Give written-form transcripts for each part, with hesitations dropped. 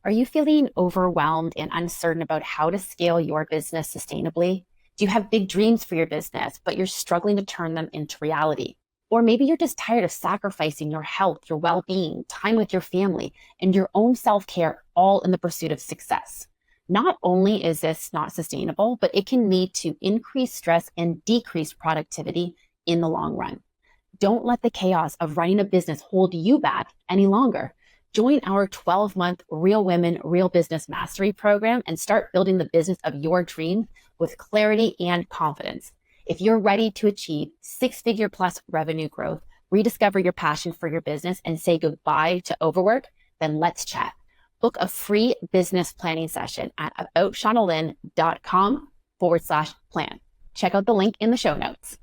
Are you feeling overwhelmed and uncertain about how to scale your business sustainably? Do you have big dreams for your business, but you're struggling to turn them into reality? Or maybe you're just tired of sacrificing your health, your well-being, time with your family, and your own self-care all in the pursuit of success. Not only is this not sustainable, but it can lead to increased stress and decreased productivity in the long run. Don't let the chaos of running a business hold you back any longer. Join our 12-month Real Women, Real Business Mastery program and start building the business of your dreams with clarity and confidence. If you're ready to achieve six-figure plus revenue growth, rediscover your passion for your business, and say goodbye to overwork, then let's chat. Book a free business planning session at aboutshaunalynn.com/plan. Check out the link in the show notes.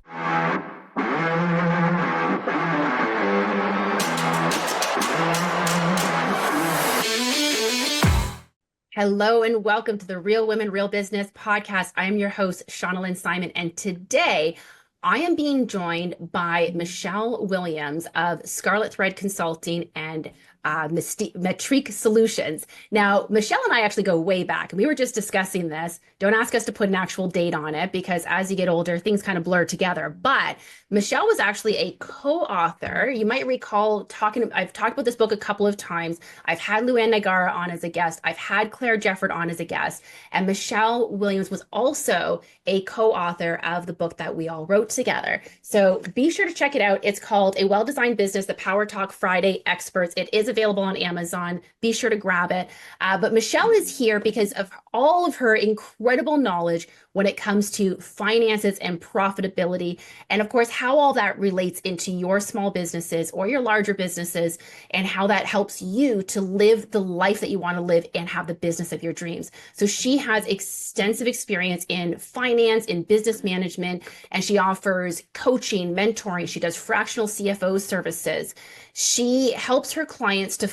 Hello and welcome to the Real Women, Real Business podcast. I am your host, Shauna Lynn Simon, and today I am being joined by Michele Williams of Scarlet Thread Consulting and Metrique Solutions. Now, Michele and I actually go way back, and we were just discussing this. Don't ask us to put an actual date on it because as you get older, things kind of blur together. But Michele was actually a co-author. You might recall I've talked about this book a couple of times. I've had Luann Nigara on as a guest. I've had Claire Jefford on as a guest. And Michele Williams was also a co-author of the book that we all wrote together. So be sure to check it out. It's called A Well-Designed Business, The Power Talk Friday Experts. It is available on Amazon. Be sure to grab it. But Michele is here because of all of her incredible knowledge when it comes to finances and profitability. And of course, how all that relates into your small businesses or your larger businesses and how that helps you to live the life that you want to live and have the business of your dreams. So she has extensive experience in finance, in business management, and she offers coaching, mentoring. She does fractional CFO services. She helps her clients to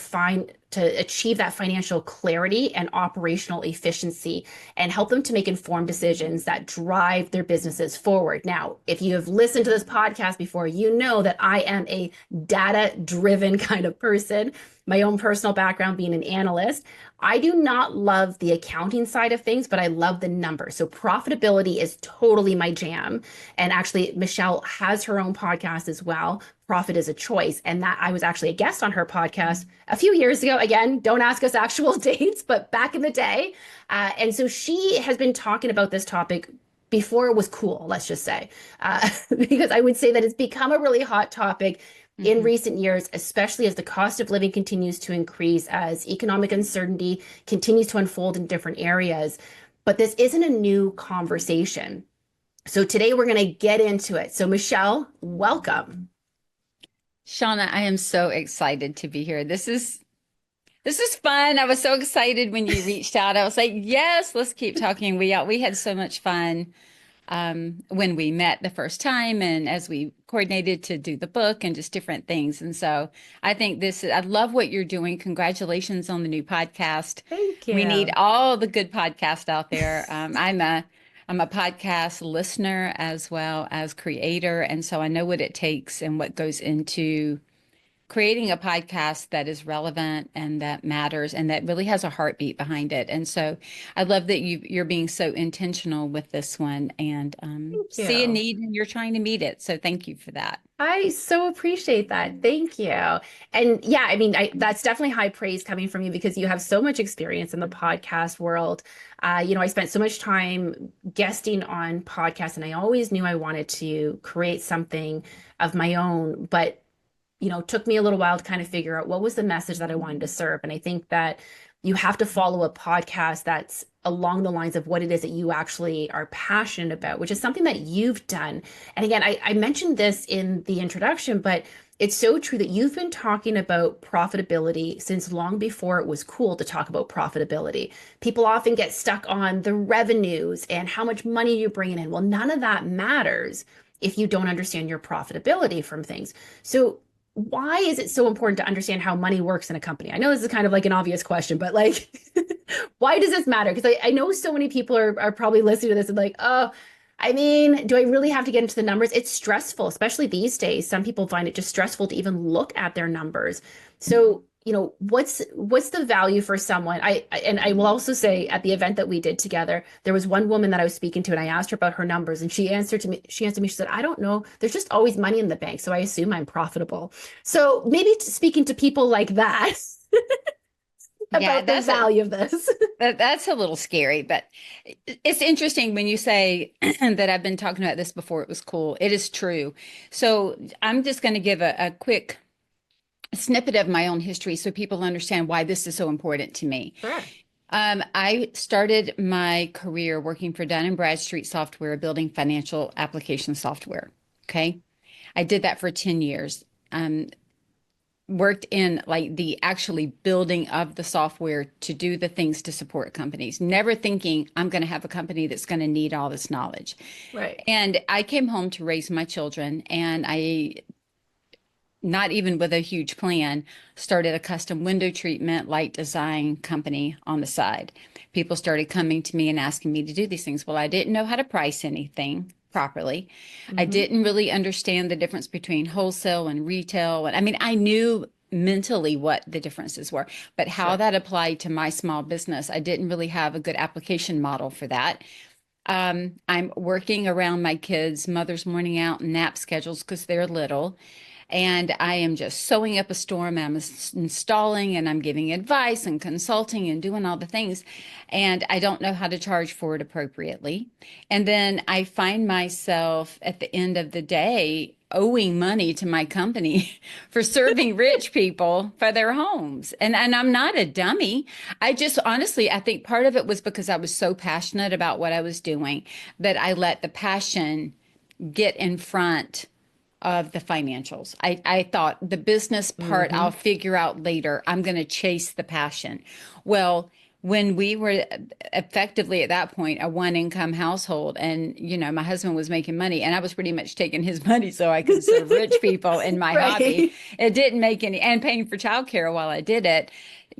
achieve that financial clarity and operational efficiency and help them to make informed decisions that drive their businesses forward. Now, if you have listened to this podcast before, you know that I am a data-driven kind of person. My own personal background being an analyst. I do not love the accounting side of things, but I love the numbers. So profitability is totally my jam. And actually, Michele has her own podcast as well. Profit is a Choice. And that I was actually a guest on her podcast a few years ago. Again, don't ask us actual dates, but back in the day. And so she has been talking about this topic before it was cool, let's just say, because I would say that it's become a really hot topic in recent years, especially as the cost of living continues to increase, as economic uncertainty continues to unfold in different areas. But this isn't a new conversation. So today we're going to get into it. So Michele, welcome. Shauna, I am so excited to be here. This is fun. I was so excited when you reached out. I was like, yes, let's keep talking. We had so much fun when we met the first time and as we coordinated to do the book and just different things. And so I think I love what you're doing. Congratulations on the new podcast. Thank you. We need all the good podcasts out there. I'm a podcast listener as well as creator. And so I know what it takes and what goes into creating a podcast that is relevant and that matters and that really has a heartbeat behind it. And so I love that you're being so intentional with this one and see a need and you're trying to meet it. So thank you for that. I so appreciate that. Thank you. And yeah, I mean, that's definitely high praise coming from you because you have so much experience in the podcast world. I spent so much time guesting on podcasts and I always knew I wanted to create something of my own, but took me a little while to kind of figure out what was the message that I wanted to serve. And I think that you have to follow a podcast that's along the lines of what it is that you actually are passionate about, which is something that you've done. And again, I mentioned this in the introduction, but it's so true that you've been talking about profitability since long before it was cool to talk about profitability. People often get stuck on the revenues and how much money you're bringing in. Well, none of that matters if you don't understand your profitability from things. So why is it so important to understand how money works in a company? I know this is kind of like an obvious question, but like, why does this matter? Because I know so many people are probably listening to this and like, oh, I mean, do I really have to get into the numbers? It's stressful, especially these days. Some people find it just stressful to even look at their numbers. So what's the value for someone? And I will also say at the event that we did together, there was one woman that I was speaking to, and I asked her about her numbers, and she answered me, she said, I don't know, there's just always money in the bank, so I assume I'm profitable. So maybe speaking to people like that Yeah, about the value of this. that's a little scary, but it's interesting when you say that I've been talking about this before. It was cool. It is true. So I'm just going to give a quick snippet of my own history so people understand why this is so important to me. Sure. I started my career working for Dun& Bradstreet Software, building financial application software. Okay. I did that for 10 years. Worked in like the actually building of the software to do the things to support companies, never thinking I'm going to have a company that's going to need all this knowledge. Right. And I came home to raise my children, and I, not even with a huge plan, started a custom window treatment light design company on the side. People started coming to me and asking me to do these things. Well, I didn't know how to price anything properly. I Hmm. didn't really understand the difference between wholesale and retail. And I mean, I knew mentally what the differences were, but how Sure. that applied to my small business, I didn't really have a good application model for that. I'm working around my kids' mother's morning out and nap schedules because they're little. And I am just sewing up a storm. I'm installing and I'm giving advice and consulting and doing all the things. And I don't know how to charge for it appropriately. And then I find myself at the end of the day owing money to my company for serving rich people for their homes. And I'm not a dummy. I just honestly, I think part of it was because I was so passionate about what I was doing that I let the passion get in front of the financials. I thought the business part I'll Hmm. figure out later. I'm going to chase the passion. Well, when we were effectively at that point a one income household, and my husband was making money and I was pretty much taking his money so I could serve rich people in my hobby, Right. it didn't make any, and paying for childcare while I did it.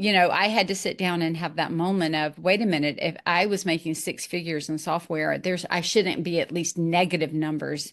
I had to sit down and have that moment of, wait a minute, if I was making six figures in software, I shouldn't be at least negative numbers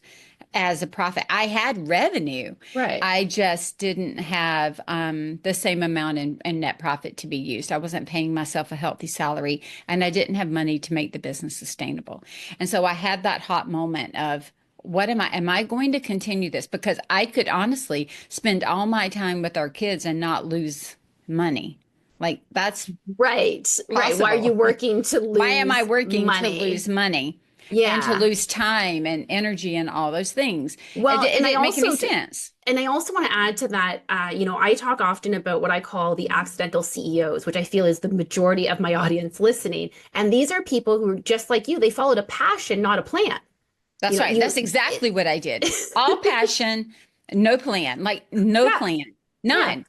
as a profit. I had revenue. Right. I just didn't have the same amount in net profit to be used. I wasn't paying myself a healthy salary, and I didn't have money to make the business sustainable. And so I had that hot moment of, what am I going to continue this? Because I could honestly spend all my time with our kids and not lose money. Like, that's Right. Right. Why are you possible. working to Why am I lose working to lose money? money and to Yeah. lose time and energy and all those things? Well, It didn't make any sense. and I also want to add to that, I talk often about what I call the accidental CEOs, which I feel is the majority of my audience listening. And these are people who are just like you, they followed a passion, not a plan. That's right. That's exactly what I did. All passion, no plan, like no Yeah, plan, yeah, none.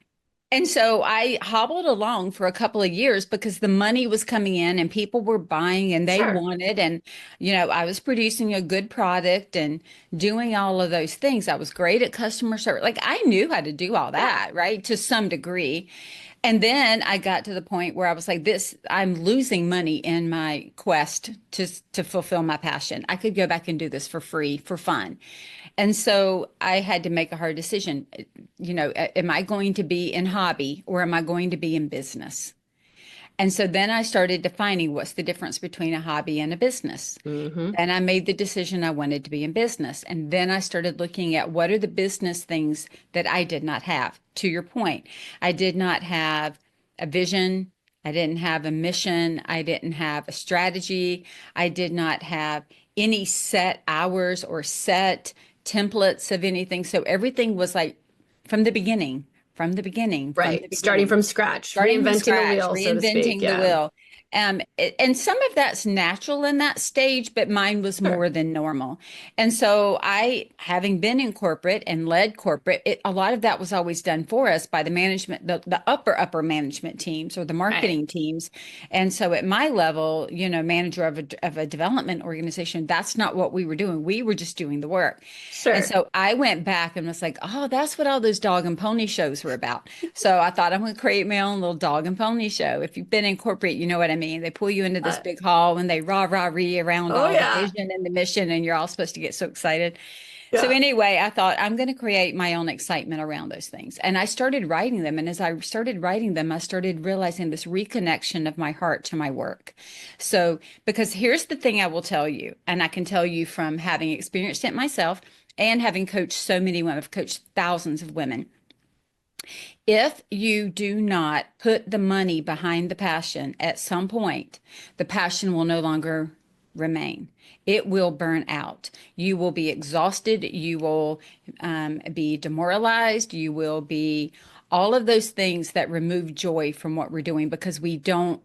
And so I hobbled along for a couple of years because the money was coming in and people were buying and they sure. wanted. And, I was producing a good product and doing all of those things. I was great at customer service. Like, I knew how to do all Yeah. that, right? To some degree. And then I got to the point where I was like, I'm losing money in my quest to fulfill my passion. I could go back and do this for free, for fun. And so I had to make a hard decision. Am I going to be in hobby or am I going to be in business? And so then I started defining what's the difference between a hobby and a business. Hmm. And I made the decision I wanted to be in business. And then I started looking at what are the business things that I did not have. To your point, I did not have a vision. I didn't have a mission. I didn't have a strategy. I did not have any set hours or set templates of anything. So everything was like from the beginning, from the beginning, from the Right. Starting beginning, from scratch, starting from reinventing the scratch, wheel, so to speak. reinventing the Yeah. wheel. And some of that's natural in that stage, but mine was Sure. more than normal. And so having been in corporate and led corporate, a lot of that was always done for us by the management, the upper management teams or the Right. marketing teams. And so at my level, manager of a development organization, that's not what we were doing. We were just doing the work. And Sure. so I went back and was like, oh, that's what all those dog and pony shows were about. So I thought I'm going to create my own little dog and pony show. If you've been in corporate, you know what I mean. They pull you into this Uh, big hall and they rah rah ree around oh all the yeah. vision and the mission, and you're all supposed to get so excited. So Yeah. anyway, I thought I'm going to create my own excitement around those things. And I started writing them. And as I started writing them, I started realizing this reconnection of my heart to my work. So, because here's the thing I will tell you, and I can tell you from having experienced it myself and having coached so many women, I've coached thousands of women. If you do not put the money behind the passion at some point, the passion will no longer remain. It will burn out. You will be exhausted. You will be demoralized. You will be all of those things that remove joy from what we're doing because we don't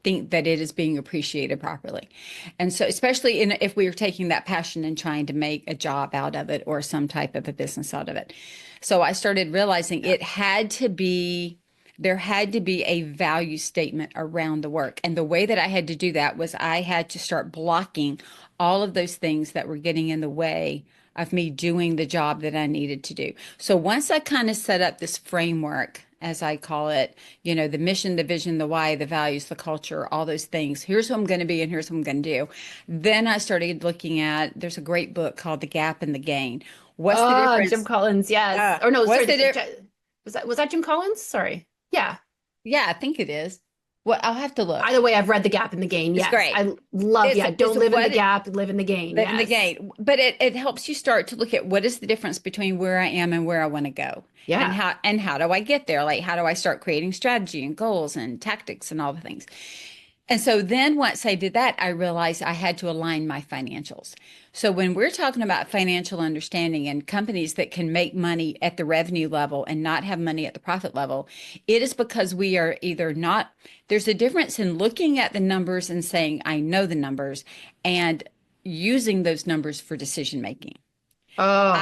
think that it is being appreciated properly. And so, especially if we are taking that passion and trying to make a job out of it or some type of a business out of it. So I started realizing there had to be a value statement around the work. And the way that I had to do that was I had to start blocking all of those things that were getting in the way of me doing the job that I needed to do. So once I kind of set up this framework, as I call it, the mission, the vision, the why, the values, the culture, all those things. Here's who I'm going to be and here's what I'm going to do. Then I started looking at, there's a great book called The Gap and the Gain. What's the Ah, Jim difference? Collins, yes. Or no, What's sorry, the was that Jim Collins? Sorry. Yeah. Yeah, I think it is. Well, I'll have to look. Either way, I've read The Gap in the Gain. It's Yes. great. I love, yeah, It's don't live in the what gap, live in the gain. live in the Yes. game. But it helps you start to look at what is the difference between where I am and where I want to go. Yeah. And how do I get there? Like how do I start creating strategy and goals and tactics and all the things? And so then once I did that, I realized I had to align my financials. So when we're talking about financial understanding and companies that can make money at the revenue level and not have money at the profit level, it is because we are either not, there's a difference in looking at the numbers and saying, I know the numbers, and using those numbers for decision making. Oh,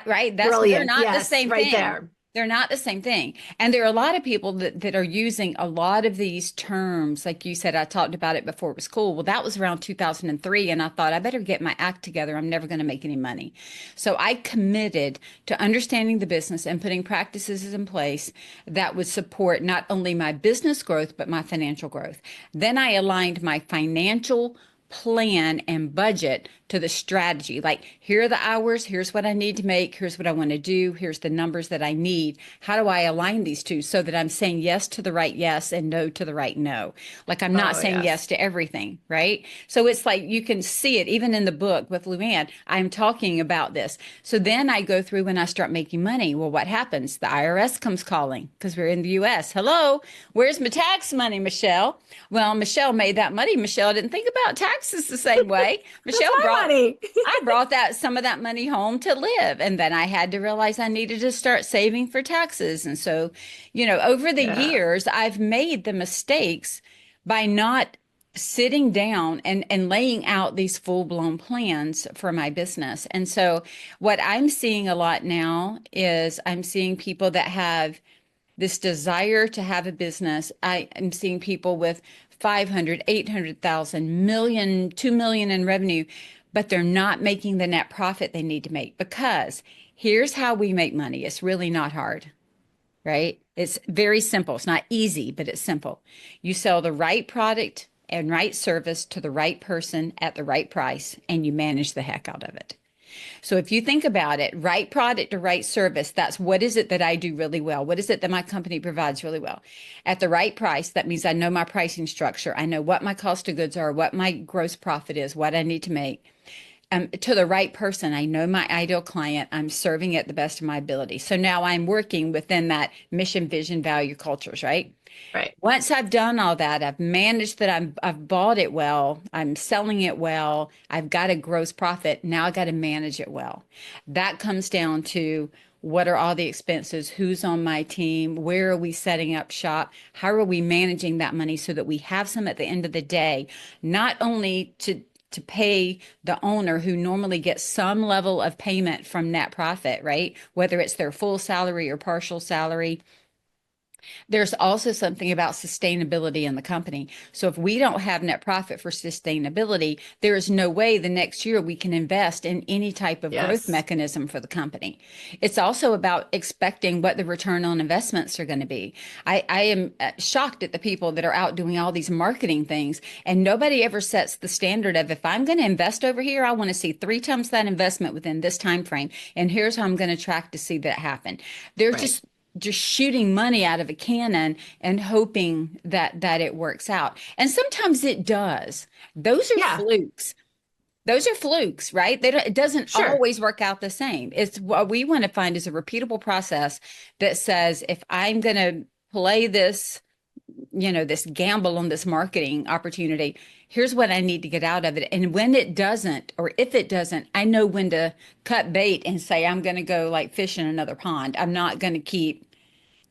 Right. They're brilliant. not the Yes, same right thing. there. They're not the same thing. And there are a lot of people that are using a lot of these terms. Like you said, I talked about it before it was cool. Well, that was around 2003. And I thought I better get my act together. I'm never going to make any money. So I committed to understanding the business and putting practices in place that would support not only my business growth, but my financial growth. Then I aligned my financial plan and budget to the strategy. Like, here are the hours, here's what I need to make, here's what I want to do, here's the numbers that I need. How do I align these two so that I'm saying yes to the right yes and no to the right no? Like, I'm not Oh, saying yes yes. to everything, right? So it's like you can see it even in the book with Luann. I'm talking about this. So then I go through and I start making money. Well, what happens? The IRS comes calling because we're in the US. Hello, where's my tax money, Michele? Well, Michele made that money. Michele didn't think about taxes the same way. That's Michele my money. I brought that some of that money home to live. And then I had to realize I needed to start saving for taxes. And so, over the Yeah. years, I've made the mistakes by not sitting down and laying out these full-blown plans for my business. And so what I'm seeing a lot now is I'm seeing people that have this desire to have a business. I am seeing people with 500, 800,000, million, 2 million in revenue, but they're not making the net profit they need to make because here's how we make money. It's really not hard, right? It's very simple. It's not easy, but it's simple. You sell the right product and right service to the right person at the right price, and you manage the heck out of it. So if you think about it, right product or right service, that's what is it that I do really well? What is it that my company provides really well? At the right price, that means I know my pricing structure. I know what my cost of goods are, what my gross profit is, what I need to make. To the right person, I know my ideal client. I'm serving it the best of my ability. So now I'm working within that mission, vision, value, cultures, right? Right. Once I've done all that, I've managed that I've bought it well, I'm selling it well, I've got a gross profit. Now I got to manage it well. That comes down to what are all the expenses, who's on my team, where are we setting up shop, how are we managing that money so that we have some at the end of the day, not only to pay the owner who normally gets some level of payment from net profit, right? Whether it's their full salary or partial salary, There's also something about sustainability in the company. So if we don't have net profit for sustainability, there is no way the next year we can invest in any type of growth Yes. mechanism for the company. It's also about expecting what the return on investments are going to be. I am shocked at the people that are out doing all these marketing things, and nobody ever sets the standard of, if I'm going to invest over here, I want to see three times that investment within this time frame, and here's how I'm going to track to see that happen. They're Right. just shooting money out of a cannon and hoping that it works out. And sometimes it does. Those are Yeah, flukes. Those are flukes, right? They don't, it doesn't sure. always work out the same. It's what we want to find is a repeatable process that says, if I'm going to play this, this gamble on this marketing opportunity, here's what I need to get out of it. And when it doesn't, or if it doesn't, I know when to cut bait and say, I'm going to go like fish in another pond. I'm not going to keep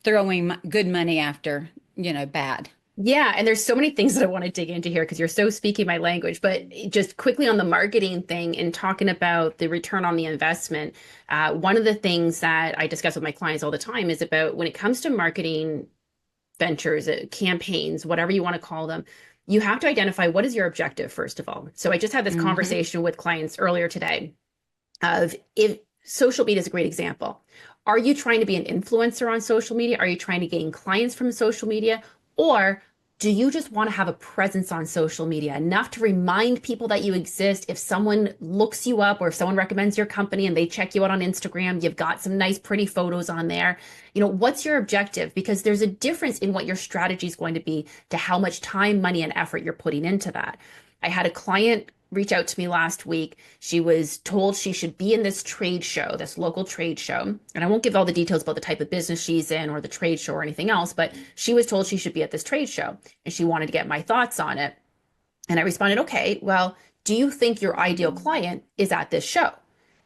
throwing good money after, bad. Yeah, and there's so many things that I want to dig into here because you're so speaking my language. But just quickly on the marketing thing and talking about the return on the investment, one of the things that I discuss with my clients all the time is about when it comes to marketing ventures, campaigns, whatever you want to call them, you have to identify what is your objective, first of all. So I just had this Hmm. conversation with clients earlier today of if social media is a great example. Are you trying to be an influencer on social media? Are you trying to gain clients from social media? Or do you just want to have a presence on social media enough to remind people that you exist? If someone looks you up or if someone recommends your company and they check you out on Instagram, you've got some nice, pretty photos on there. What's your objective? Because there's a difference in what your strategy is going to be to how much time, money, and effort you're putting into that. I had a client reach out to me last week. She was told she should be in this trade show, this local trade show. And I won't give all the details about the type of business she's in or the trade show or anything else, but she was told she should be at this trade show and she wanted to get my thoughts on it. And I responded, okay, well, do you think your ideal client is at this show?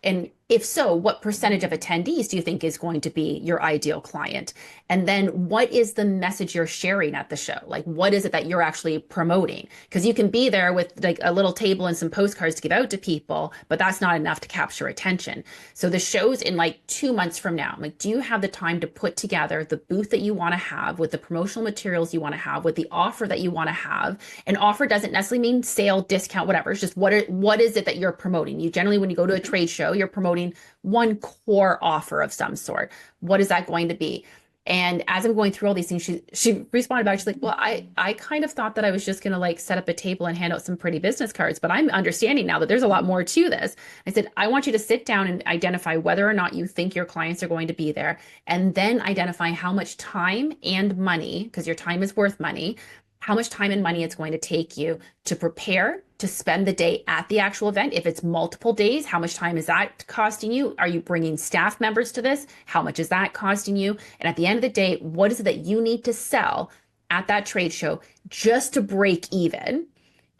And if so, what percentage of attendees do you think is going to be your ideal client? And then what is the message you're sharing at the show? Like, what is it that you're actually promoting? Because you can be there with like a little table and some postcards to give out to people, but that's not enough to capture attention. So the show's in like 2 months from now. I'm like, do you have the time to put together the booth that you want to have with the promotional materials you want to have, with the offer that you want to have? An offer doesn't necessarily mean sale, discount, whatever. It's just what is it that you're promoting? You generally, when you go to a trade show, you're promoting one core offer of some sort. What is that going to be? And as I'm going through all these things, she responded back. She's like, "Well, I kind of thought that I was just gonna like set up a table and hand out some pretty business cards, but I'm understanding now that there's a lot more to this." I said, "I want you to sit down and identify whether or not you think your clients are going to be there, and then identify how much time and money, because your time is worth money, how much time and money it's going to take you to prepare to spend the day at the actual event. If it's multiple days, how much time is that costing you? Are you bringing staff members to this? How much is that costing you? And at the end of the day, what is it that you need to sell at that trade show just to break even?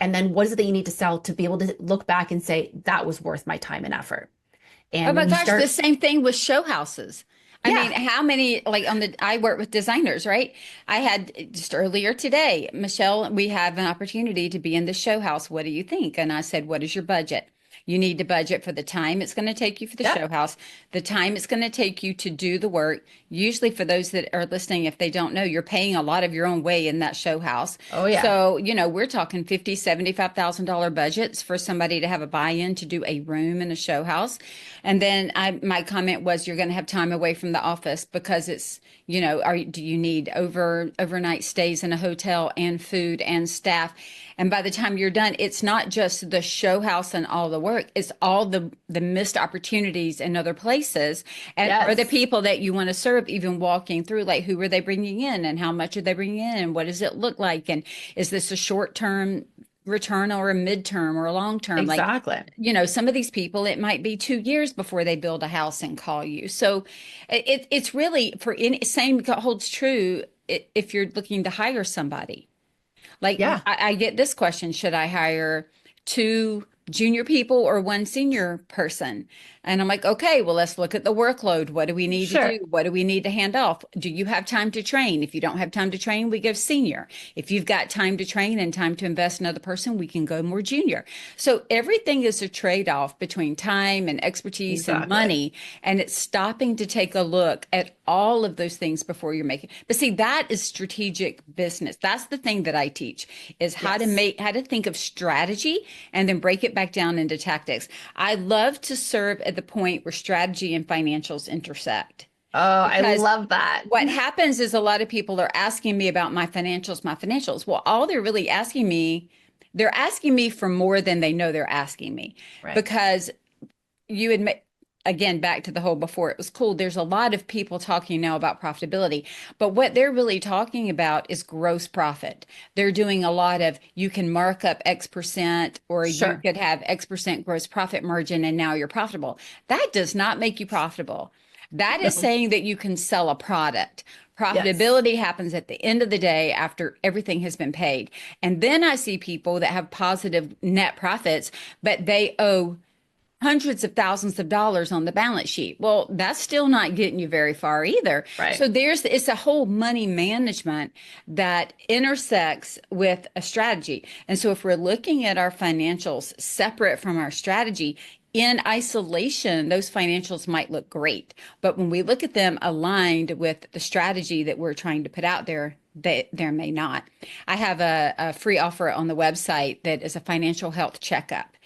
And then what is it that you need to sell to be able to look back and say, that was worth my time and effort? Oh And my when you gosh, the start, same thing with show houses. I mean, yeah, how many, like I work with designers, right? I had just earlier today, Michelle, we have an opportunity to be in the show house. What do you think? And I said, what is your budget? You need to budget for the time it's going to take you for the yeah, show house, the time it's going to take you to do the work. Usually, for those that are listening, if they don't know, you're paying a lot of your own way in that show house. oh yeah, So, we're talking $50,000, $75,000 budgets for somebody to have a buy-in to do a room in a show house. And then my comment was, you're going to have time away from the office because it's, do you need overnight stays in a hotel and food and staff? And by the time you're done, it's not just the show house and all the work, it's all the missed opportunities in other places. And are the yes, people that you want to serve even walking through, like who are they bringing in and how much are they bringing in and what does it look like? And is this a short-term return or a midterm or a long term? Like, exactly. some of these people, it might be 2 years before they build a house and call you. So it's really for any same holds true if you're looking to hire somebody. Like Yeah. I get this question, should I hire two junior people or one senior person? And I'm like, okay, well, let's look at the workload. What do we need to Sure. do? What do we need to hand off? Do you have time to train? If you don't have time to train, we go senior. If you've got time to train and time to invest in another person, we can go more junior. So everything is a trade-off between time and expertise and Exactly. money. And it's stopping to take a look at all of those things before you're making. But see, that is strategic business. That's the thing that I teach is Yes. how to think of strategy and then break it back down into tactics. I love to serve at the point where strategy and financials intersect Oh, I because love that. what happens is a lot of people are asking me about my financials. Well, all they're really asking me, they're asking me for more than they know they're asking me Right. because you admit again back to the whole before it was cool, there's a lot of people talking now about profitability, but what they're really talking about is gross profit. They're doing a lot of you can mark up x% or you Sure. could have x% gross profit margin and now you're profitable. That does not make you profitable. That is No. saying that you can sell a product. Yes. Profitability happens at the end of the day after everything has been paid. And then I see people that have positive net profits, but they owe hundreds of thousands of dollars on the balance sheet. Well, that's still not getting you very far either. Right. So it's a whole money management that intersects with a strategy. And so if we're looking at our financials separate from our strategy, in isolation, those financials might look great. But when we look at them aligned with the strategy that we're trying to put out there, there may not. I have a free offer on the website that is a financial health checkup.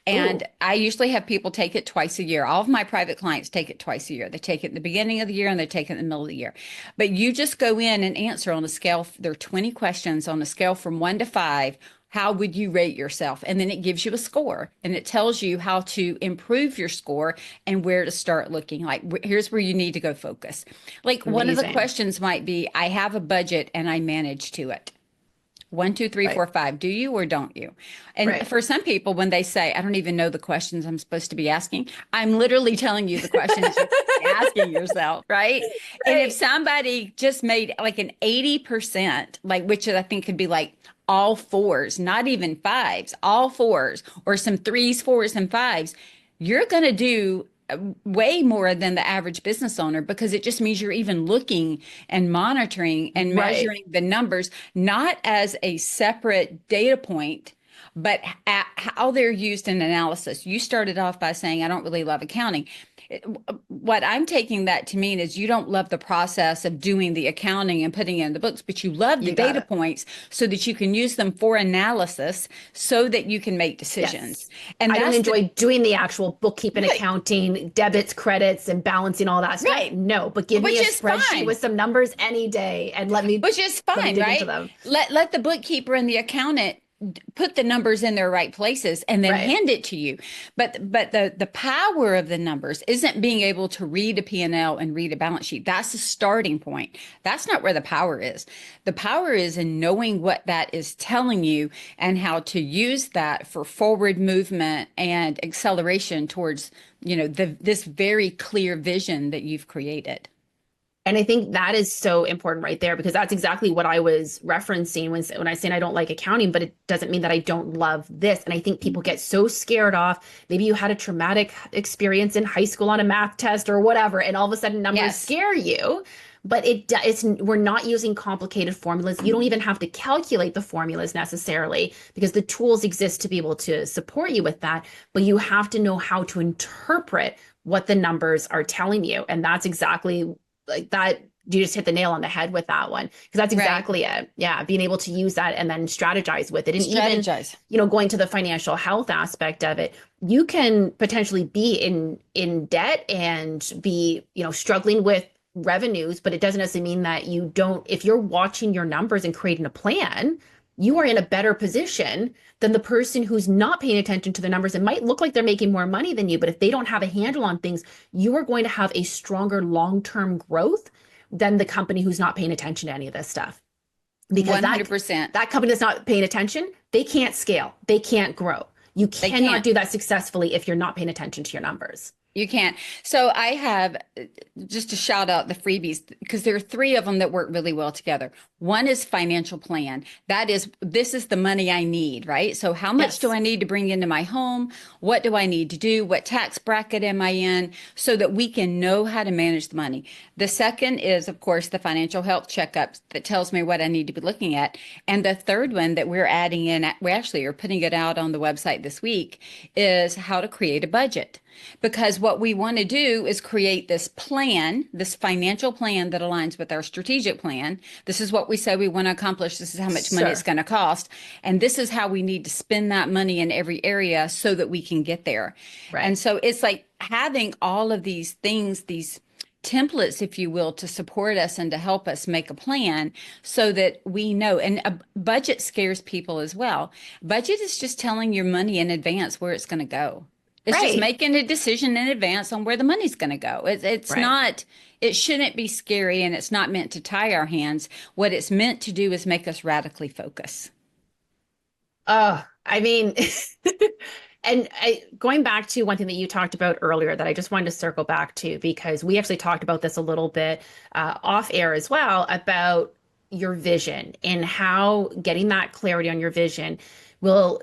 And Ooh. I usually have people take it twice a year. All of my private clients take it twice a year. They take it at the beginning of the year and they take it in the middle of the year. But you just go in and answer on a scale. There are 20 questions on a scale from 1 to 5. How would you rate yourself? And then it gives you a score and it tells you how to improve your score and where to start looking. Like, here's where you need to go focus. Like, one of the Amazing. questions might be, I have a budget and I manage to it. One, two, three, Right. four, five. Do you or don't you? And Right. for some people, when they say, I don't even know the questions I'm supposed to be asking, I'm literally telling you the questions you're asking yourself, right? And if Right. somebody just made like an 80%, like which I think could be like all fours, not even fives, all fours, or some threes, fours, and fives, you're going to do way more than the average business owner because it just means you're even looking and monitoring and Right. measuring the numbers, not as a separate data point, but how they're used in analysis. You started off by saying, I don't really love accounting. What I'm taking that to mean is you don't love the process of doing the accounting and putting it in the books, but you love the You got data it. points so that you can use them for analysis so that you can make decisions. Yes. And I don't that's the enjoy doing the actual bookkeeping, right, accounting, debits, credits, and balancing all that stuff. right, No, but give me which a is spreadsheet fine. with some numbers any day and Which is let me fine, dig into right? them. Let the bookkeeper and the accountant put the numbers in their right places and then Right. hand it to you. But the power of the numbers isn't being able to read a P&L and read a balance sheet. That's the starting point. That's not where the power is. The power is in knowing what that is telling you and how to use that for forward movement and acceleration towards, this very clear vision that you've created. And I think that is so important right there because that's exactly what I was referencing when I say I don't like accounting, but it doesn't mean that I don't love this. And I think people get so scared off. Maybe you had a traumatic experience in high school on a math test or whatever, and all of a sudden numbers Yes. scare you. But it's we're not using complicated formulas. You don't even have to calculate the formulas necessarily because the tools exist to be able to support you with that. But you have to know how to interpret what the numbers are telling you. And that's exactly like that. You just hit the nail on the head with that one because that's Right. exactly it. Yeah, being able to use that and then strategize with it. And even, Strategize. going to the financial health aspect of it, you can potentially be in debt and be, struggling with revenues, but it doesn't necessarily mean that you don't, if you're watching your numbers and creating a plan, you are in a better position than the person who's not paying attention to the numbers. It might look like they're making more money than you, but if they don't have a handle on things, you are going to have a stronger long-term growth than the company who's not paying attention to any of this stuff. Because that 100%. that company that's not paying attention, they can't scale, they can't grow. You They cannot can't. do that successfully if you're not paying attention to your numbers. You can't. So I have just to shout out the freebies because there are three of them that work really well together. One is financial plan. That is, this is the money I need, right? So how much do Yes. I need to bring into my home? What do I need to do? What tax bracket am I in? So that we can know how to manage the money. The second is, of course, the financial health checkups that tells me what I need to be looking at. And the third one that we're adding in, we actually are putting it out on the website this week, is how to create a budget. Because what we want to do is create this plan, this financial plan that aligns with our strategic plan. This is what we say we want to accomplish. This is how much money it's Sure. going to cost. And this is how we need to spend that money in every area so that we can get there. Right. And so it's like having all of these things, these templates, if you will, to support us and to help us make a plan so that we know. And a budget scares people as well. Budget is just telling your money in advance where it's going to go. It's just Right. making a decision in advance on where the money's going to go. It's Right. not, it shouldn't be scary and it's not meant to tie our hands. What it's meant to do is make us radically focus. Oh, I mean, going back to one thing that you talked about earlier that I just wanted to circle back to because we actually talked about this a little bit off air as well about your vision and how getting that clarity on your vision will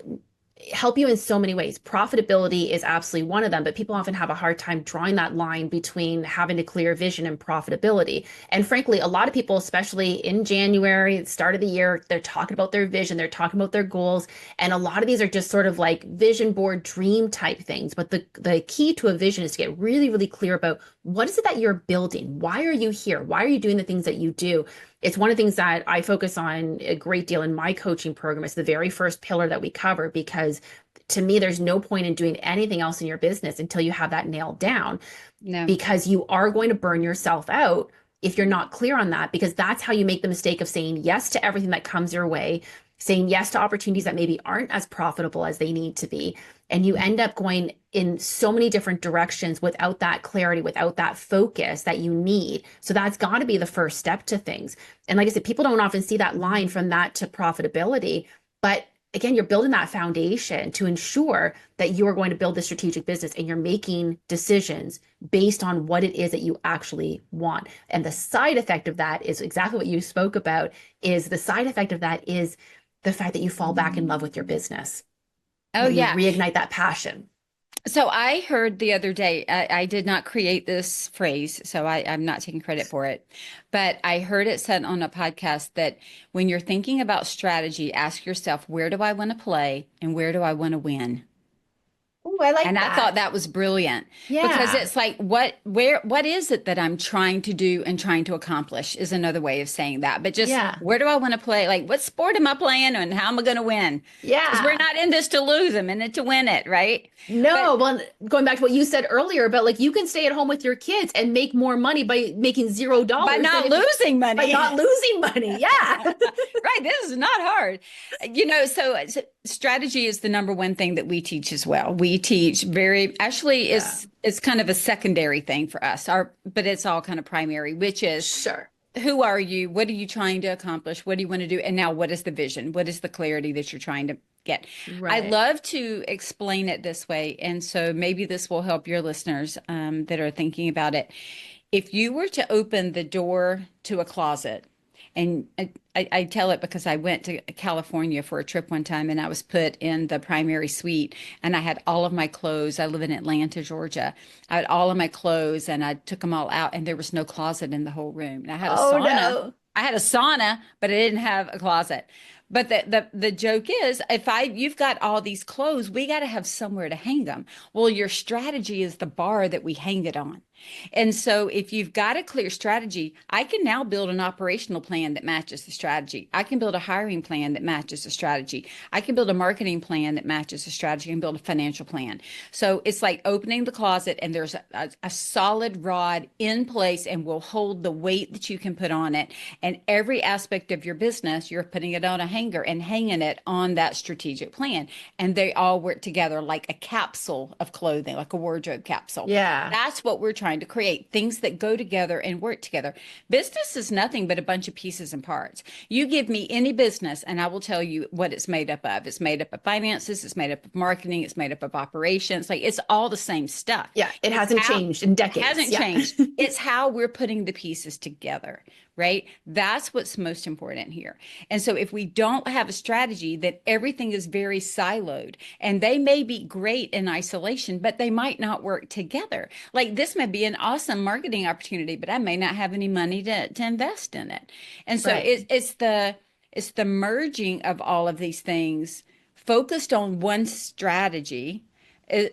help you in so many ways. Profitability is absolutely one of them, but people often have a hard time drawing that line between having a clear vision and profitability. And frankly, a lot of people, especially in January, the start of the year, they're talking about their vision, they're talking about their goals, and a lot of these are just sort of like vision board dream type things. But the key to a vision is to get really, really clear about what is it that you're building? Why are you here? Why are you doing the things that you do? It's one of the things that I focus on a great deal in my coaching program. It's the very first pillar that we cover because to me, there's no point in doing anything else in your business until you have that nailed down No, because you are going to burn yourself out if you're not clear on that, because that's how you make the mistake of saying yes to everything that comes your way, saying yes to opportunities that maybe aren't as profitable as they need to be. And you end up going in so many different directions without that clarity, without that focus that you need. So that's got to be the first step to things. And like I said, people don't often see that line from that to profitability, but again, you're building that foundation to ensure that you are going to build the strategic business and you're making decisions based on what it is that you actually want. And the side effect of that is exactly what you spoke about, is the side effect of that is the fact that you fall back in love with your business, oh that you yeah. reignite that passion. So I heard the other day, I did not create this phrase, so I'm not taking credit for it, but I heard it said on a podcast that when you're thinking about strategy, ask yourself, where do I want to play and where do I want to win? Oh, I And like I thought that. that was brilliant because Yeah. it's like, what is it that I'm trying to do and trying to accomplish is another way of saying that. But just Yeah. where do I want to play? Like, what sport am I playing and how am I going to win? Because we're Yeah. not in this to lose. I'm in it to win it, right? But No, well, going back to what you said earlier, but like you can stay at home with your kids and make more money by making zero by dollars than not if you losing by money. not losing money. Yeah. Right. This is not hard. So strategy is the number one thing that we teach as well. We teach very, actually Yeah. it's kind of a secondary thing for us, but it's all kind of primary, which is Sure. who are you? What are you trying to accomplish? What do you want to do? And now what is the vision? What is the clarity that you're trying to get? I Right. love to explain it this way. And so maybe this will help your listeners that are thinking about it. If you were to open the door to a closet, and I tell it because I went to California for a trip one time and I was put in the primary suite and I had all of my clothes. I live in Atlanta, Georgia. I had all of my clothes and I took them all out and there was no closet in the whole room. And I had a Oh sauna. no. I had a sauna, but I didn't have a closet. But the joke is, if you've got all these clothes, we got to have somewhere to hang them. Well, your strategy is the bar that we hang it on. And so if you've got a clear strategy, I can now build an operational plan that matches the strategy. I can build a hiring plan that matches the strategy. I can build a marketing plan that matches the strategy and build a financial plan. So it's like opening the closet and there's a solid rod in place and will hold the weight that you can put on it. And every aspect of your business, you're putting it on a hanger and hanging it on that strategic plan. And they all work together like a capsule of clothing, like a wardrobe capsule. Yeah. That's what we're trying trying to create, things that go together and work together. Business is nothing but a bunch of pieces and parts. You give me any business and I will tell you what it's made up of. It's made up of finances, it's made up of marketing, it's made up of operations. Like it's all the same stuff. Yeah, it It's hasn't how changed in decades. hasn't Yeah. changed. It's how we're putting the pieces together, right? That's what's most important here. And so if we don't have a strategy that everything is very siloed and they may be great in isolation, but they might not work together. Like this may be an awesome marketing opportunity, but I may not have any money to invest in it. And so Right. it's the merging of all of these things focused on one strategy.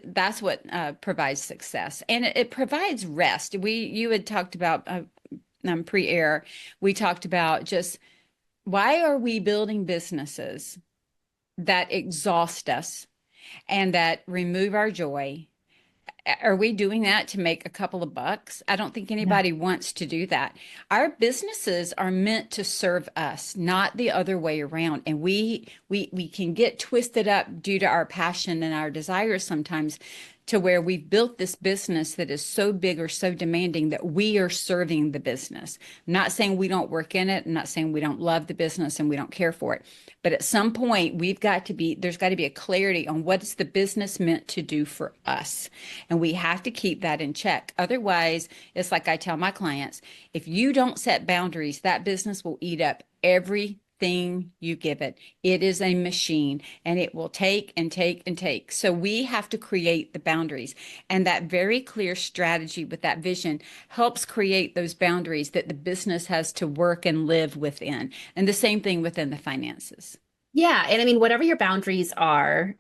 That's what provides success, and it provides rest. You had talked about pre-air. We talked about just why are we building businesses that exhaust us and that remove our joy? Are we doing that to make a couple of bucks? I don't think No. anybody wants to do that. Our businesses are meant to serve us, not the other way around. And we can get twisted up due to our passion and our desires sometimes to where we've built this business that is so big or so demanding that we are serving the business. I'm not saying we don't work in it. I'm not saying we don't love the business and we don't care for it. But at some point, there's got to be a clarity on what is the business meant to do for us. And we have to keep that in check. Otherwise, it's like I tell my clients, if you don't set boundaries, that business will eat up everything you give it. It is a machine and it will take and take and take. So we have to create the boundaries. And that very clear strategy with that vision helps create those boundaries that the business has to work and live within. And the same thing within the finances. Yeah, and I mean, whatever your boundaries are,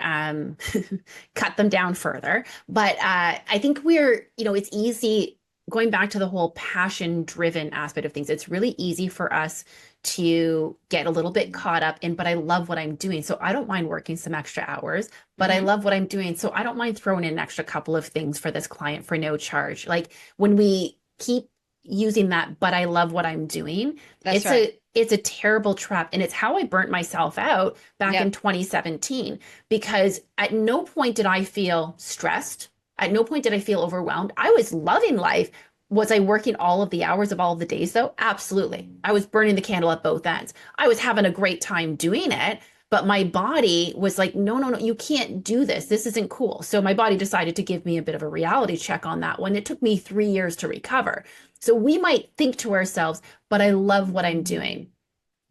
cut them down further. But I think it's easy going back to the whole passion-driven aspect of things. It's really easy for us to get a little bit caught up in, but I love what I'm doing. So I don't mind working some extra hours, but I Mhm. love what I'm doing. So I don't mind throwing in an extra couple of things for this client for no charge. Like when we keep using that, but I love what I'm doing, That's it's right. a terrible trap. And it's how I burnt myself out back in Yep. 2017, because at no point did I feel stressed. At no point did I feel overwhelmed. I was loving life. Was I working all of the hours of all of the days though? Absolutely. I was burning the candle at both ends. I was having a great time doing it, but my body was like, no, no, no, you can't do this. This isn't cool. So my body decided to give me a bit of a reality check on that one. It took me 3 years to recover. So we might think to ourselves, but I love what I'm doing.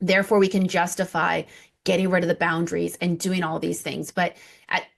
Therefore, we can justify getting rid of the boundaries and doing all these things. But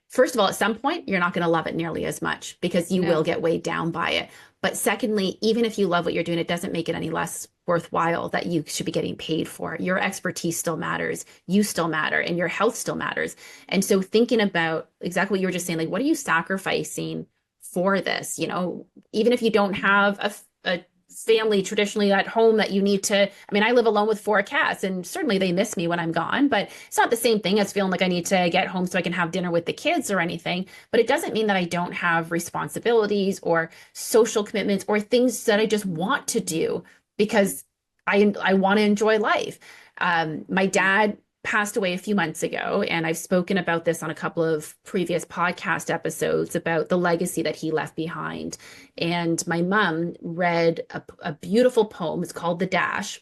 first of all, at some point, you're not going to love it nearly as much because you will No. get weighed down by it. But secondly, even if you love what you're doing, it doesn't make it any less worthwhile that you should be getting paid for. Your expertise still matters, you still matter, and your health still matters. And so thinking about exactly what you were just saying, like, what are you sacrificing for this? Even if you don't have a family traditionally at home that you need to, I mean, I live alone with 4 cats and certainly they miss me when I'm gone, but it's not the same thing as feeling like I need to get home so I can have dinner with the kids or anything. But it doesn't mean that I don't have responsibilities or social commitments or things that I just want to do because I want to enjoy life. My dad passed away a few months ago, and I've spoken about this on a couple of previous podcast episodes about the legacy that he left behind. And my mom read a beautiful poem. It's called The Dash,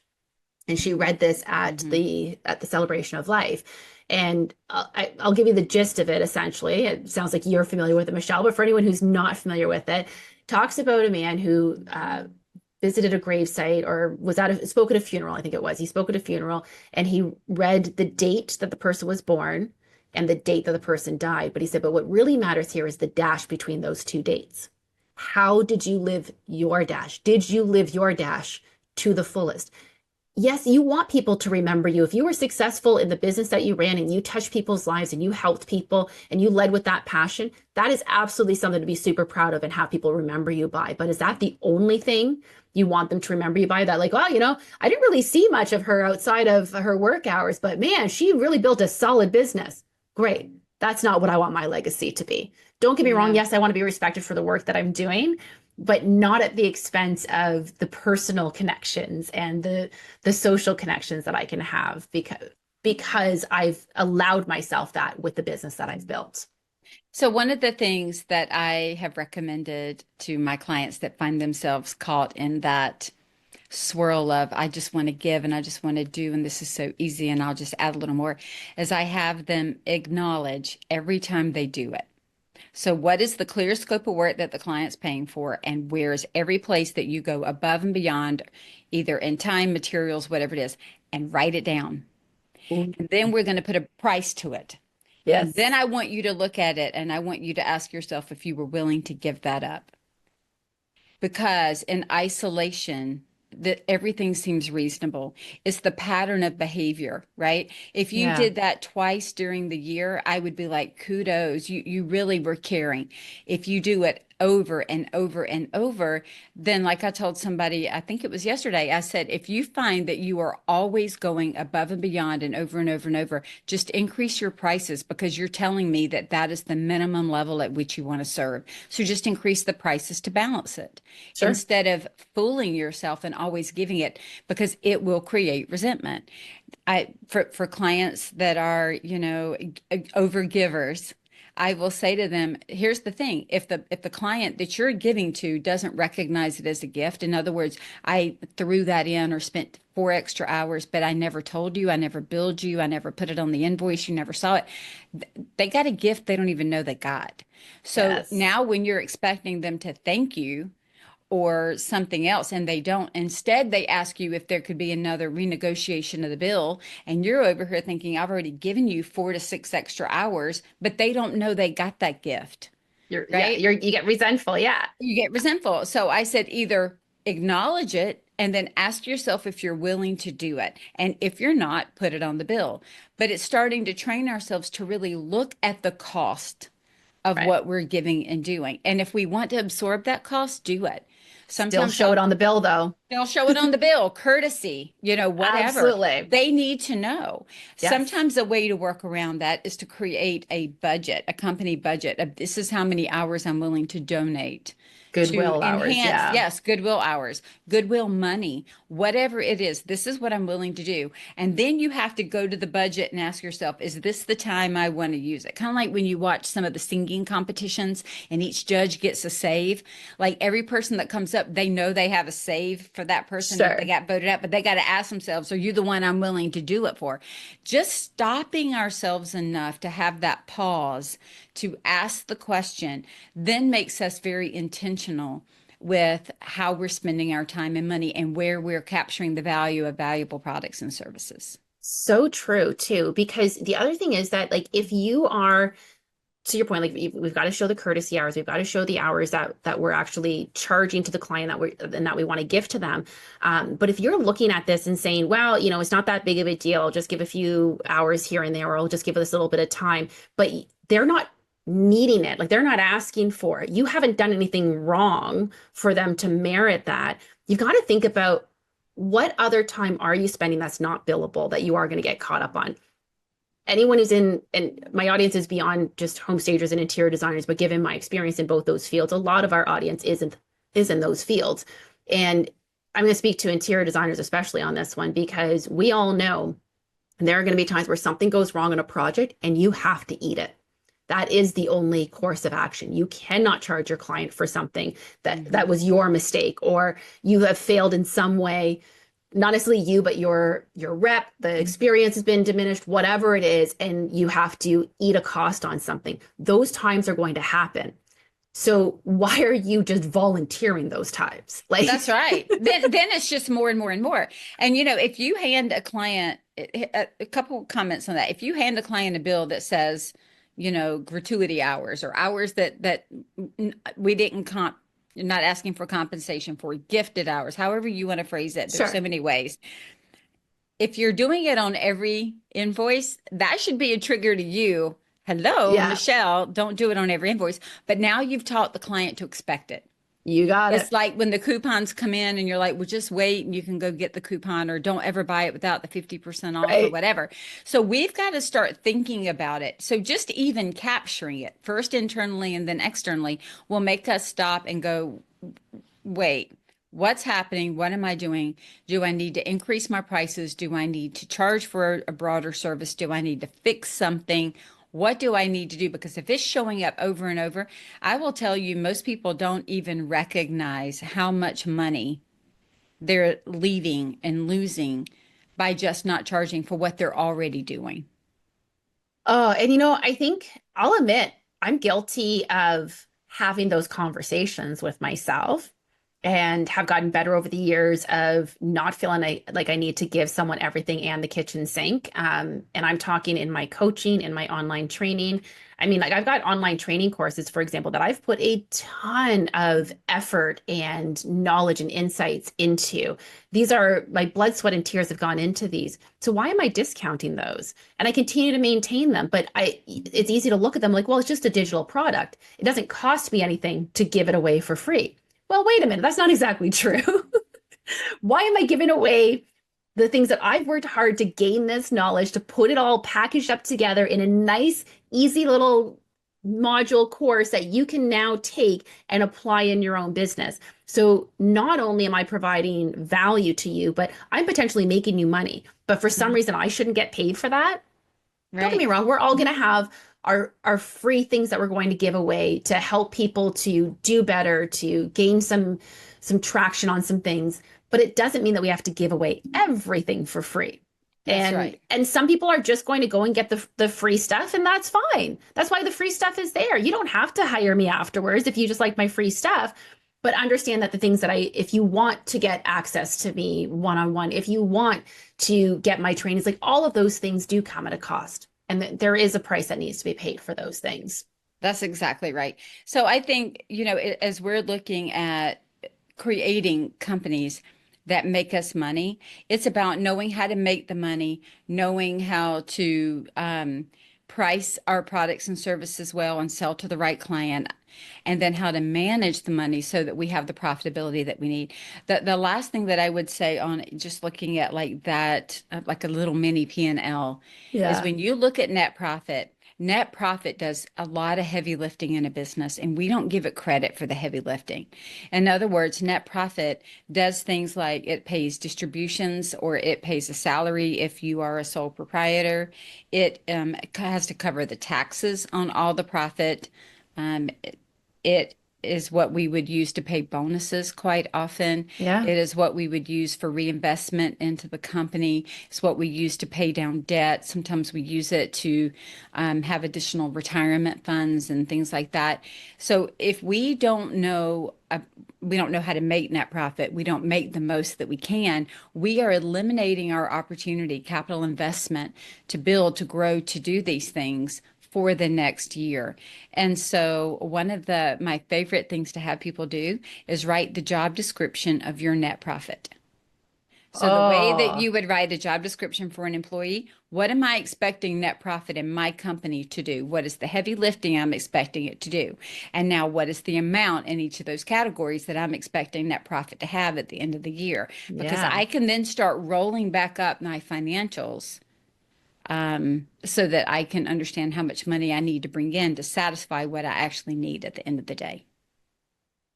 and she read this at Hmm. the celebration of life. And I'll give you the gist of it. Essentially, it sounds like you're familiar with it, Michele, but for anyone who's not familiar with it, talks about a man who visited a gravesite or spoke at a funeral. I think it was. He spoke at a funeral and he read the date that the person was born and the date that the person died. But he said, but what really matters here is the dash between those two dates. How did you live your dash? Did you live your dash to the fullest? Yes, you want people to remember you. If you were successful in the business that you ran and you touched people's lives and you helped people and you led with that passion, that is absolutely something to be super proud of and have people remember you by. But is that the only thing you want them to remember you by? That like, well, I didn't really see much of her outside of her work hours, but man, she really built a solid business. Great. That's not what I want my legacy to be. Don't get me wrong. No. Yes, I want to be respected for the work that I'm doing, but not at the expense of the personal connections and the social connections that I can have because I've allowed myself that with the business that I've built. So one of the things that I have recommended to my clients that find themselves caught in that swirl of I just want to give and I just want to do and this is so easy and I'll just add a little more is I have them acknowledge every time they do it. So what is the clear scope of work that the client's paying for and where is every place that you go above and beyond either in time, materials, whatever it is, and write it down. Ooh. And then we're going to put a price to it. And then Yes. I want you to look at it and I want you to ask yourself if you were willing to give that up. Because in isolation, that everything seems reasonable. It's the pattern of behavior, right? If you Yeah. did that twice during the year, I would be like, kudos, you really were caring. If you do it over and over and over, then like I told somebody, I think it was yesterday, I said, if you find that you are always going above and beyond and over and over and over, just increase your prices because you're telling me that that is the minimum level at which you want to serve. So just increase the prices to balance it Sure. instead of fooling yourself and always giving it because it will create resentment. I for clients that are, over givers, I will say to them, here's the thing. If the client that you're giving to doesn't recognize it as a gift, in other words, I threw that in or spent 4 extra hours, but I never told you, I never billed you, I never put it on the invoice, you never saw it. They got a gift they don't even know they got. So Yes. now when you're expecting them to thank you or something else and they don't, instead they ask you if there could be another renegotiation of the bill, and you're over here thinking I've already given you 4 to 6 extra hours, but they don't know they got that gift, right? You get resentful. Yeah. You get resentful. So I said either acknowledge it and then ask yourself if you're willing to do it, and if you're not, put it on the bill. But it's starting to train ourselves to really look at the cost of Right. what we're giving and doing. And if we want to absorb that cost, do it. Still Sometimes show it on the bill though. they'll show it on the bill, courtesy, whatever. Absolutely. They need to know. Yes. Sometimes a way to work around that is to create a budget, a company budget of this is how many hours I'm willing to donate to Goodwill hours. enhance, Yeah. yes, goodwill hours, goodwill money, whatever it is. This is what I'm willing to do. And then you have to go to the budget and ask yourself, is this the time I want to use it? Kind of like when you watch some of the singing competitions and each judge gets a save. Like every person that comes up, they know they have a save for that person if they Sure. got voted out, but they got to ask themselves, are you the one I'm willing to do it for? Just stopping ourselves enough to have that pause to ask the question then makes us very intentional with how we're spending our time and money and where we're capturing the value of valuable products and services. So true too, because the other thing is that like if you are to your point, like we've got to show the courtesy hours, we've got to show the hours that we're actually charging to the client that we want to give to them. But if you're looking at this and saying, well, it's not that big of a deal, I'll just give a few hours here and there, or I'll just give this a little bit of time, but they're not needing it, like they're not asking for it. You haven't done anything wrong for them to merit that. You've got to think about what other time are you spending that's not billable that you are going to get caught up on. Anyone who's in, and my audience is beyond just home stagers and interior designers, but given my experience in both those fields, a lot of our audience is in those fields. And I'm going to speak to interior designers especially on this one because we all know there are going to be times where something goes wrong in a project and you have to eat it. That is the only course of action. You cannot charge your client for something that was your mistake, or you have failed in some way, not necessarily you, but your rep, the experience has been diminished, whatever it is, and you have to eat a cost on something. Those times are going to happen. So why are you just volunteering those times? That's Like, right. Then it's just more and more and more. And if you hand a client a couple comments on that, if you hand a client a bill that says, gratuity hours or hours that we didn't comp, you're not asking for compensation for gifted hours, however you want to phrase it. There's so sure. many ways. If you're doing it on every invoice, that should be a trigger to you. Hello, Yeah, Michele, don't do it on every invoice. But now you've taught the client to expect it. you got It's it. like when the coupons come in and you're like, well, just wait and you can go get the coupon, or don't ever buy it without the 50% off or Right. whatever. So we've got to start thinking about it. So just even capturing it first internally and then externally will make us stop and go, wait, what's happening? What am I doing? Do I need to increase my prices? Do I need to charge for a broader service? Do I need to fix something? What do I need to do? Because if it's showing up over and over, I will tell you, most people don't even recognize how much money they're leaving and losing by just not charging for what they're already doing. Oh, and I think I'll admit I'm guilty of having those conversations with myself and have gotten better over the years of not feeling like I need to give someone everything and the kitchen sink. And I'm talking in my coaching, in my online training. I mean, like I've got online training courses, for example, that I've put a ton of effort and knowledge and insights into. These are my blood, sweat, and tears have gone into these. So why am I discounting those? And I continue to maintain them, but it's easy to look at them like, well, it's just a digital product. It doesn't cost me anything to give it away for free. Well, wait a minute, that's not exactly true. Why am I giving away the things that I've worked hard to gain this knowledge, to put it all packaged up together in a nice, easy little module course that you can now take and apply in your own business? So not only am I providing value to you, but I'm potentially making you money. But for some Mhm. reason, I shouldn't get paid for that. Don't get me Right. wrong, we're all going to have our free things that we're going to give away to help people to do better, to gain some traction on some things, but it doesn't mean that we have to give away everything for free. That's And right. some people are just going to go and get the free stuff, and that's fine. That's why the free stuff is there. You don't have to hire me afterwards if you just like my free stuff. But understand that the things that if you want to get access to me one-on-one, if you want to get my trainings, like all of those things do come at a cost. And there is a price that needs to be paid for those things. That's exactly right. So I think, as we're looking at creating companies that make us money, it's about knowing how to make the money, knowing how to price our products and services well and sell to the right client, and then how to manage the money so that we have the profitability that we need. The last thing that I would say on just looking at like that, like a little mini P&L, is Yeah. when you look at net profit does a lot of heavy lifting in a business, and we don't give it credit for the heavy lifting. In other words, net profit does things like it pays distributions or it pays a salary if you are a sole proprietor. It has to cover the taxes on all the profit. Um, it is what we would use to pay bonuses quite often. Yeah. It is what we would use for reinvestment into the company. It's what we use to pay down debt. Sometimes we use it to have additional retirement funds and things like that. So if we don't know how to make net profit, we don't make the most that we can, we are eliminating our opportunity, capital investment to build, to grow, to do these things for the next year. And so one of my favorite things to have people do is write the job description of your net profit. So the way that Oh, you would write a job description for an employee, what am I expecting net profit in my company to do? What is the heavy lifting I'm expecting it to do? And now what is the amount in each of those categories that I'm expecting net profit to have at the end of the year? Because yeah. I can then start rolling back up my financials so that I can understand how much money I need to bring in to satisfy what I actually need at the end of the day.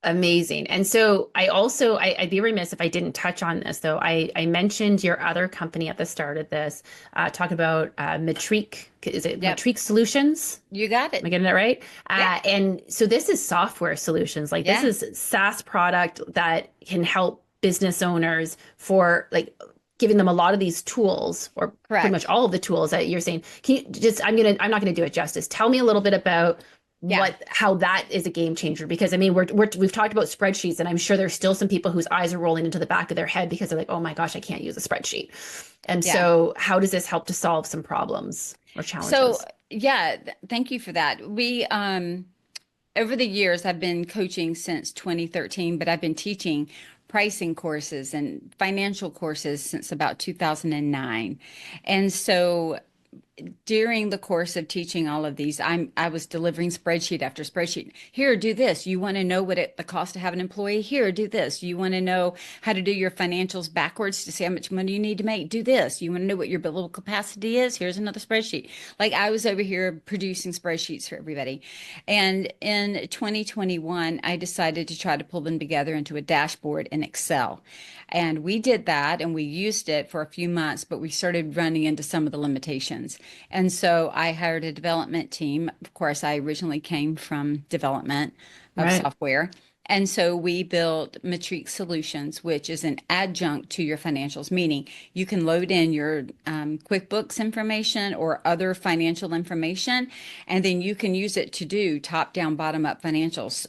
Amazing. And so I'd be remiss if I didn't touch on this, though. I mentioned your other company at the start of this, talking about Metrique. Is it Yep, Metrique Solutions? you got Am I it. getting that right? Yep, And so this is software solutions. Like this yeah, is SaaS product that can help business owners for like giving them a lot of these tools or pretty much correct. all of the tools that you're saying. Can you just, I'm not gonna do it justice. Tell me a little bit about Yeah, how that is a game changer, because I mean we've talked about spreadsheets, and I'm sure there's still some people whose eyes are rolling into the back of their head because they're like, oh my gosh, I can't use a spreadsheet. And yeah. so how does this help to solve some problems or So, challenges? yeah, thank you for that. Over the years, I've been coaching since 2013, but I've been teaching pricing courses and financial courses since about 2009. And so during the course of teaching all of these, I was delivering spreadsheet after spreadsheet. Here, do this. You want to know the cost to have an employee? Here, do this. You want to know how to do your financials backwards to see how much money you need to make? Do this. You want to know what your billable capacity is? Here's another spreadsheet. Like I was over here producing spreadsheets for everybody. And in 2021, I decided to try to pull them together into a dashboard in Excel. And we did that and we used it for a few months, but we started running into some of the limitations. And so I hired a development team. Of course, I originally came from development of Right. software. And so we built Matrix Solutions, which is an adjunct to your financials, meaning you can load in your QuickBooks information or other financial information, and then you can use it to do top down, bottom up financials,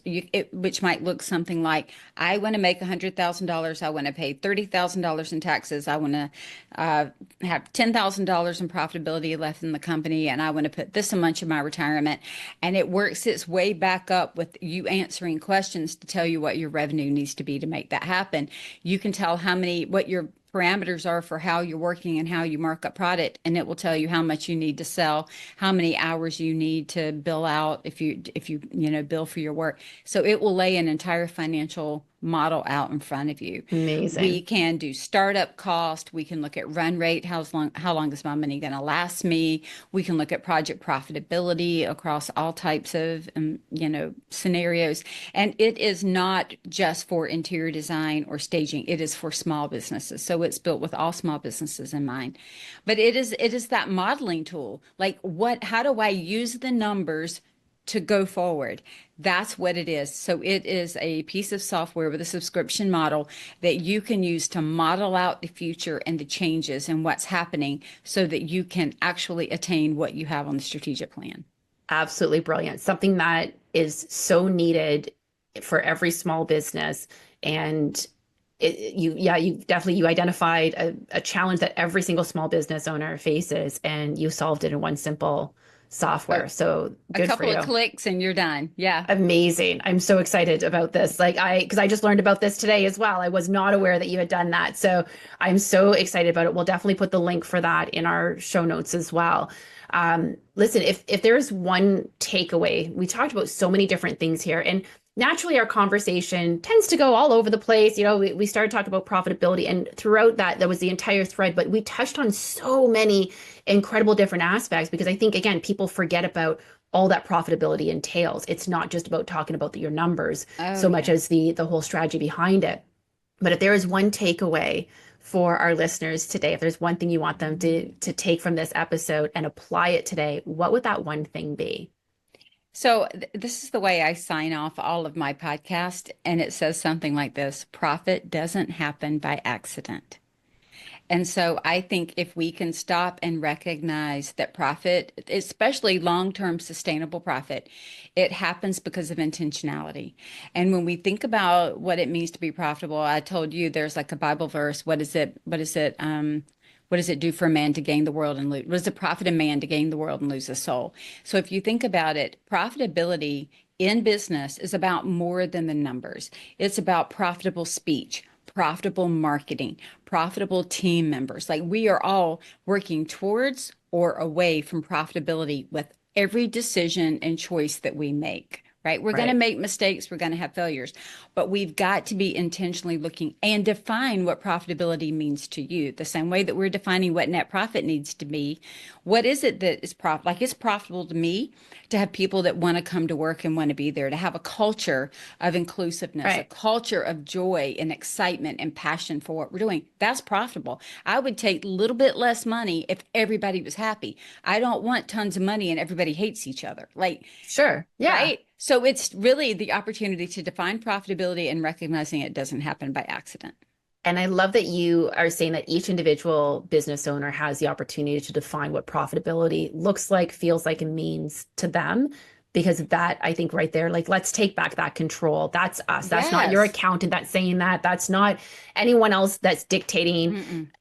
which might look something like, I want to make $100,000. I want to pay $30,000 in taxes. I want to have $10,000 in profitability left in the company, and I want to put this much in my retirement. And it works its way back up with you answering questions to tell you what your revenue needs to be to make that happen. You can tell what your parameters are for how you're working and how you mark up product, and it will tell you how much you need to sell, how many hours you need to bill out if you bill for your work. So it will lay an entire financial model out in front of you. We Amazing. can do startup cost. We can look at run rate. How long is my money going to last me? We can look at project profitability across all types of scenarios. And it is not just for interior design or staging. It is for small businesses. So it's built with all small businesses in mind. But it is that modeling tool. Like, how do I use the numbers to go forward? That's what it is. So it is a piece of software with a subscription model that you can use to model out the future and the changes and what's happening so that you can actually attain what you have on the strategic plan. Absolutely brilliant. Something that is so needed for every small business. And you identified a challenge that every single small business owner faces, and you solved it in one simple A, software. So a good for couple of you. clicks and you're done. Yeah. Amazing. I'm so excited about this. Because I just learned about this today as well. I was not aware that you had done that. So I'm so excited about it. We'll definitely put the link for that in our show notes as well. Listen, if there's one takeaway, we talked about so many different things here, and naturally our conversation tends to go all over the place. We started talking about profitability, and throughout that was the entire thread, but we touched on so many incredible different aspects because I think, again, people forget about all that profitability entails. It's not just about talking about your numbers Oh, so much yeah. as the whole strategy behind it. But if there is one takeaway for our listeners today, if there's one thing you want them to take from this episode and apply it today, what would that one thing be? So this is the way I sign off all of my podcast, and it says something like this: profit doesn't happen by accident. And so I think if we can stop and recognize that profit, especially long-term sustainable profit, it happens because of intentionality. And when we think about what it means to be profitable, I told you there's like a Bible verse. What does it do for a man to gain the world and lose? What does it profit a man to gain the world and lose his soul? So if you think about it, profitability in business is about more than the numbers. It's about profitable speech, profitable marketing, profitable team members. Like, we are all working towards or away from profitability with every decision and choice that we make. Right? We're going to Right. make mistakes. We're going to have failures, but we've got to be intentionally looking and define what profitability means to you. The same way that we're defining what net profit needs to be. What is it that is profit? Like, it's profitable to me to have people that want to come to work and want to be there, to have a culture of inclusiveness, a Right. culture of joy and excitement and passion for what we're doing. That's profitable. I would take a little bit less money if everybody was happy. I don't want tons of money and everybody hates each other. Like, Sure. Yeah. right? So it's really the opportunity to define profitability and recognizing it doesn't happen by accident. And I love that you are saying that each individual business owner has the opportunity to define what profitability looks like, feels like, and means to them. Because of that, I think right there, like, let's take back that control. That's us. That's not your Yes. accountant that's saying that. That's not anyone else that's dictating.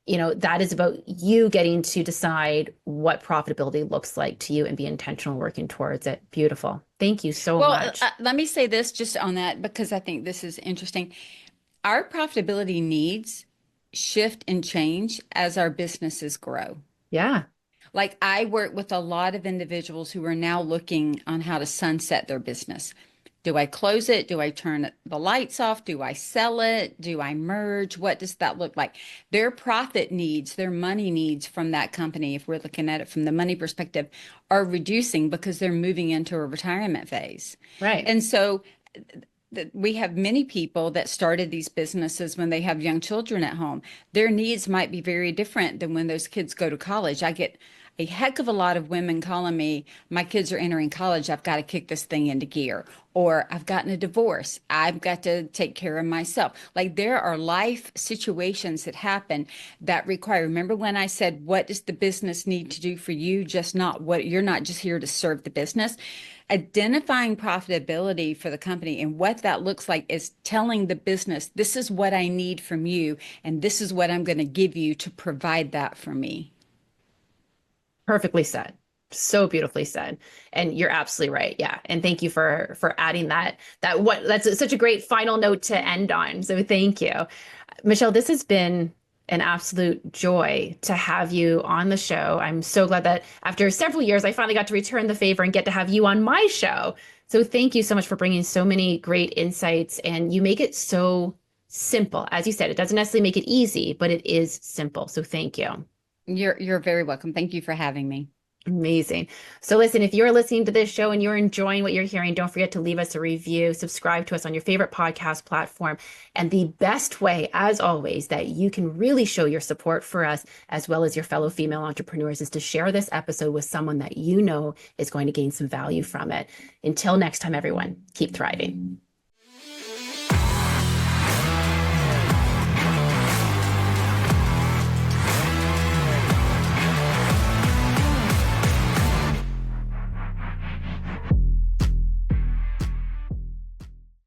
Mm-mm. That is about you getting to decide what profitability looks like to you and be intentional working towards it. Beautiful. Thank you so Well, much. let me say this just on that because I think this is interesting. Our profitability needs shift and change as our businesses grow. Yeah. Like, I work with a lot of individuals who are now looking on how to sunset their business. Do I close it? Do I turn the lights off? Do I sell it? Do I merge? What does that look like? Their profit needs, their money needs from that company, if we're looking at it from the money perspective, are reducing because they're moving into a retirement phase. Right. And so we have many people that started these businesses when they have young children at home. Their needs might be very different than when those kids go to college. a heck of a lot of women calling me, my kids are entering college, I've got to kick this thing into gear. Or I've gotten a divorce, I've got to take care of myself. Like there are life situations that happen that require, remember when I said, what does the business need to do for you? Just not what, you're not just here to serve the business. Identifying profitability for the company and what that looks like is telling the business, this is what I need from you, and this is what I'm going to give you to provide that for me. Perfectly said. So beautifully said. And you're absolutely right. Yeah. And thank you for adding that's such a great final note to end on. So thank you. Michele, this has been an absolute joy to have you on the show. I'm so glad that after several years, I finally got to return the favor and get to have you on my show. So thank you so much for bringing so many great insights. And you make it so simple. As you said, it doesn't necessarily make it easy, but it is simple. So thank you. You're very welcome. Thank you for having me. Amazing. So listen, if you're listening to this show and you're enjoying what you're hearing, don't forget to leave us a review, subscribe to us on your favorite podcast platform. And the best way, as always, that you can really show your support for us, as well as your fellow female entrepreneurs, is to share this episode with someone that you know is going to gain some value from it. Until next time, everyone, keep thriving.